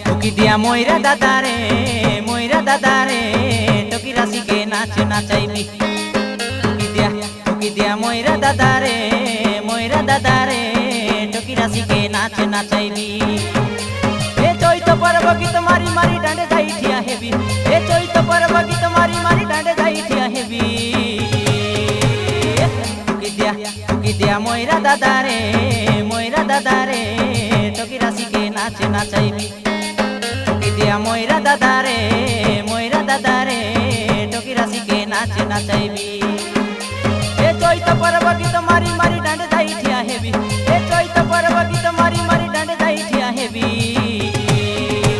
टुकी दिया मोइरा दादारे टोकी राशि के नाच नाचाइबी। टुकी दिया मोइरा दादारे टोकी राशि के नाच नाचाइबी। ए चैत पर्व गीत मारी मारी डांडे जाई ठिया हेबी। ए चैत पर्व गीत मारी मारी डांडे जाई ठिया हेबी। टुकी दिया मोइरा दादारे टोकी राशि के नाच नाचाइबी। दिया मोइरा दादारे टोकी राशि के नाच नाचाइबी।